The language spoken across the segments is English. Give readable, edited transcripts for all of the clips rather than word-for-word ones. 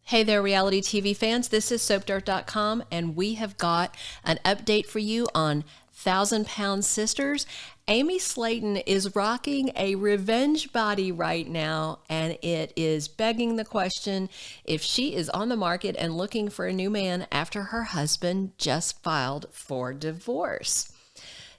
Hey there, reality TV fans. This is SoapDirt.com, and we have got an update for you on 1,000-Pound Sisters. Amy Slaton is rocking a revenge body right now, and it is begging the question if she is on the market and looking for a new man after her husband just filed for divorce.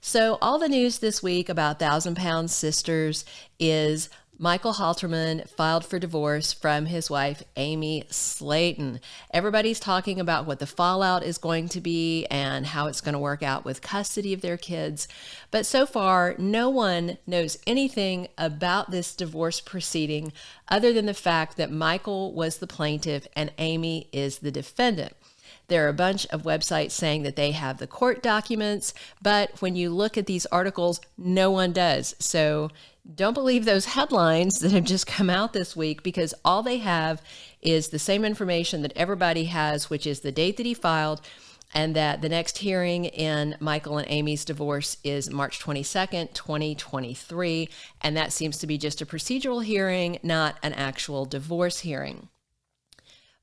So all the news this week about 1,000-Pound Sisters is Michael Halterman filed for divorce from his wife, Amy Slaton. Everybody's talking about what the fallout is going to be and how it's going to work out with custody of their kids. But so far, no one knows anything about this divorce proceeding other than the fact that Michael was the plaintiff and Amy is the defendant. There are a bunch of websites saying that they have the court documents, but when you look at these articles, no one does. So don't believe those headlines that have just come out this week, because all they have is the same information that everybody has, which is the date that he filed, and that the next hearing in Michael and Amy's divorce is March 22nd, 2023. And that seems to be just a procedural hearing, not an actual divorce hearing.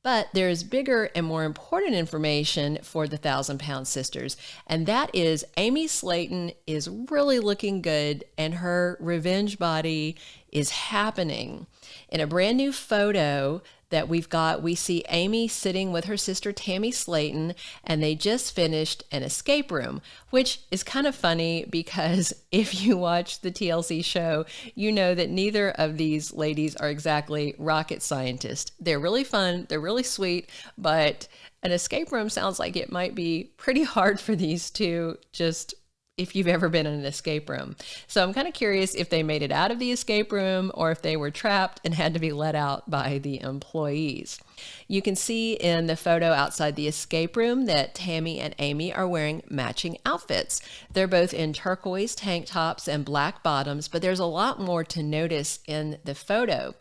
But there's bigger and more important information for the 1,000-Pound Sisters, and that is Amy Slaton is really looking good and her revenge body is happening. In a brand new photo that we've got, we see Amy sitting with her sister Tammy Slaton, and they just finished an escape room, which is kind of funny because if you watch the TLC show, you know that neither of these ladies are exactly rocket scientists. They're really fun, they're really sweet, but an escape room sounds like it might be pretty hard for these two, just if you've ever been in an escape room. So I'm kind of curious if they made it out of the escape room or if they were trapped and had to be let out by the employees. You can see in the photo outside the escape room that Tammy and Amy are wearing matching outfits. They're both in turquoise tank tops and black bottoms, but there's a lot more to notice in the photo.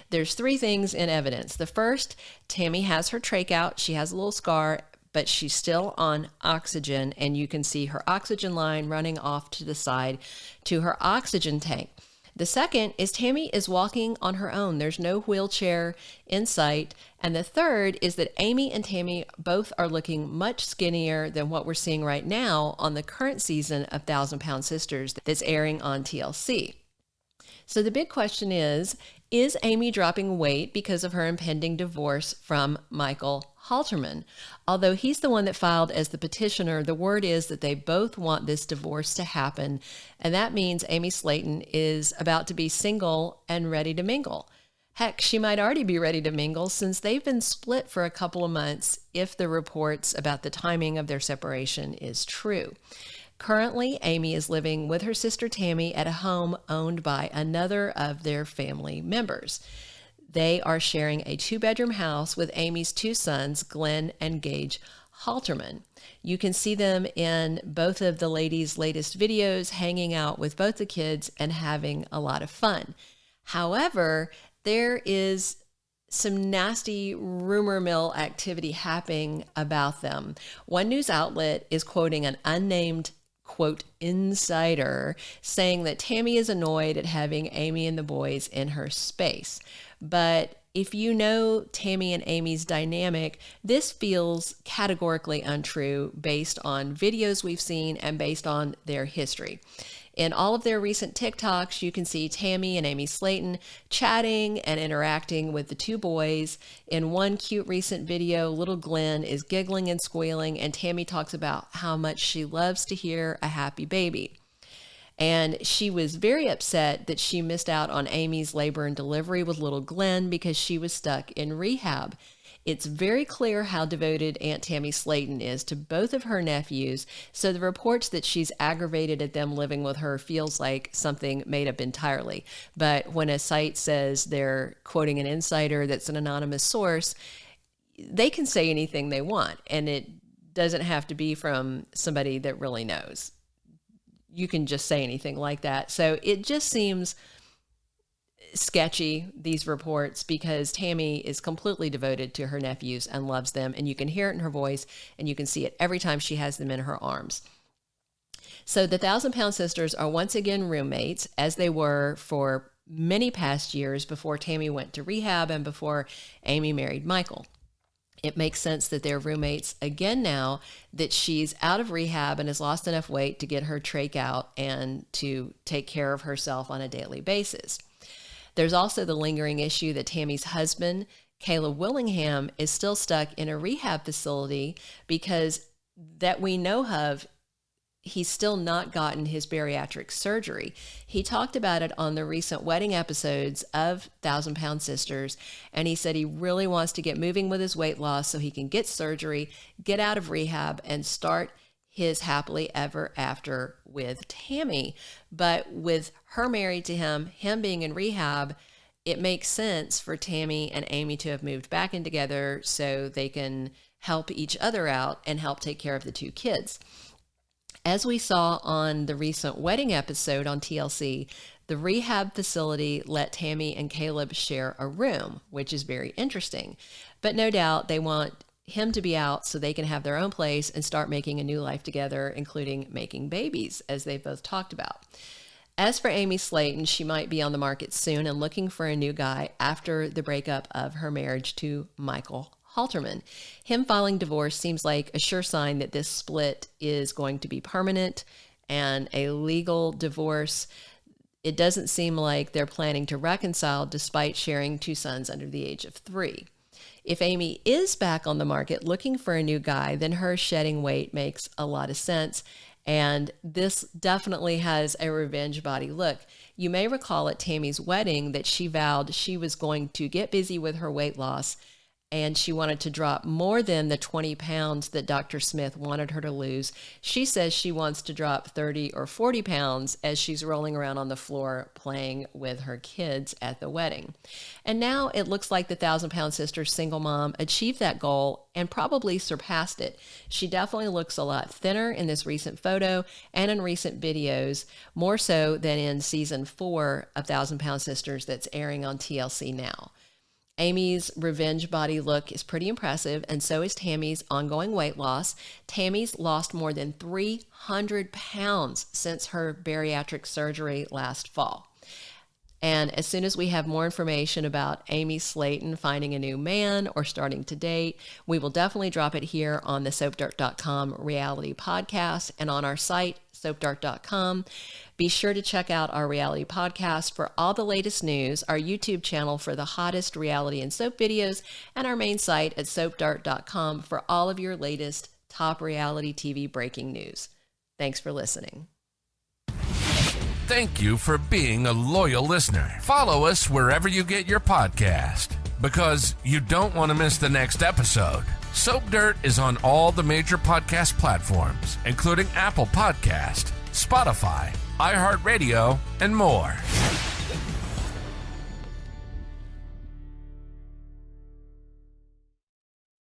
There's three things in evidence. The first, Tammy has her trach out. She has a little scar, but she's still on oxygen, and you can see her oxygen line running off to the side to her oxygen tank. The second is Tammy is walking on her own. There's no wheelchair in sight. And the third is that Amy and Tammy both are looking much skinnier than what we're seeing right now on the current season of 1,000-Pound Sisters that's airing on TLC. So the big question is Amy dropping weight because of her impending divorce from Michael Halterman? Although he's the one that filed as the petitioner, the word is that they both want this divorce to happen, and that means Amy Slaton is about to be single and ready to mingle. Heck, she might already be ready to mingle since they've been split for a couple of months if the reports about the timing of their separation is true. Currently, Amy is living with her sister Tammy at a home owned by another of their family members. They are sharing a 2-bedroom house with Amy's 2 sons, Glenn and Gage Halterman. You can see them in both of the ladies' latest videos, hanging out with both the kids and having a lot of fun. However, there is some nasty rumor mill activity happening about them. One news outlet is quoting an unnamed quote, insider, saying that Tammy is annoyed at having Amy and the boys in her space. But if you know Tammy and Amy's dynamic, this feels categorically untrue based on videos we've seen and based on their history. In all of their recent TikToks, you can see Tammy and Amy Slaton chatting and interacting with the 2 boys. In one cute recent video, little Glenn is giggling and squealing, and Tammy talks about how much she loves to hear a happy baby. And she was very upset that she missed out on Amy's labor and delivery with little Glenn because she was stuck in rehab. It's very clear how devoted Aunt Tammy Slaton is to both of her nephews, so the reports that she's aggravated at them living with her feels like something made up entirely. But when a site says they're quoting an insider that's an anonymous source, they can say anything they want, and it doesn't have to be from somebody that really knows. You can just say anything like that. So it just seems sketchy, these reports, because Tammy is completely devoted to her nephews and loves them, and you can hear it in her voice and you can see it every time she has them in her arms. So the 1,000-Pound Sisters are once again roommates, as they were for many past years before Tammy went to rehab and before Amy married Michael. It makes sense that they're roommates again now that she's out of rehab and has lost enough weight to get her trach out and to take care of herself on a daily basis. There's also the lingering issue that Tammy's husband, Kayla Willingham, is still stuck in a rehab facility because that we know of, he's still not gotten his bariatric surgery. He talked about it on the recent wedding episodes of 1,000 Pound Sisters, and he said he really wants to get moving with his weight loss so he can get surgery, get out of rehab, and start his happily ever after with Tammy. But with her married to him being in rehab, it makes sense for Tammy and Amy to have moved back in together so they can help each other out and help take care of the two kids. As we saw on the recent wedding episode on TLC, the rehab facility let Tammy and Caleb share a room, which is very interesting. But no doubt they want him to be out so they can have their own place and start making a new life together, including making babies, as they've both talked about. As for Amy Slaton, she might be on the market soon and looking for a new guy after the breakup of her marriage to Michael Halterman. Him filing divorce seems like a sure sign that this split is going to be permanent and a legal divorce. It doesn't seem like they're planning to reconcile despite sharing two sons under the age of 3. If Amy is back on the market looking for a new guy, then her shedding weight makes a lot of sense. And this definitely has a revenge body look. You may recall at Tammy's wedding that she vowed she was going to get busy with her weight loss, and she wanted to drop more than the 20 pounds that Dr. Smith wanted her to lose. She says she wants to drop 30 or 40 pounds as she's rolling around on the floor playing with her kids at the wedding. And now it looks like the 1,000 Pound Sisters single mom achieved that goal and probably surpassed it. She definitely looks a lot thinner in this recent photo and in recent videos, more so than in season 4 of 1,000 Pound Sisters that's airing on TLC now. Amy's revenge body look is pretty impressive, and so is Tammy's ongoing weight loss. Tammy's lost more than 300 pounds since her bariatric surgery last fall. And as soon as we have more information about Amy Slaton finding a new man or starting to date, we will definitely drop it here on the SoapDirt.com reality podcast and on our site, SoapDirt.com. Be sure to check out our reality podcast for all the latest news, our YouTube channel for the hottest reality and soap videos, and our main site at SoapDirt.com for all of your latest top reality TV breaking news. Thanks for listening. Thank you for being a loyal listener. Follow us wherever you get your podcast, because you don't want to miss the next episode. Soap Dirt is on all the major podcast platforms, including Apple Podcast, Spotify, iHeartRadio, and more.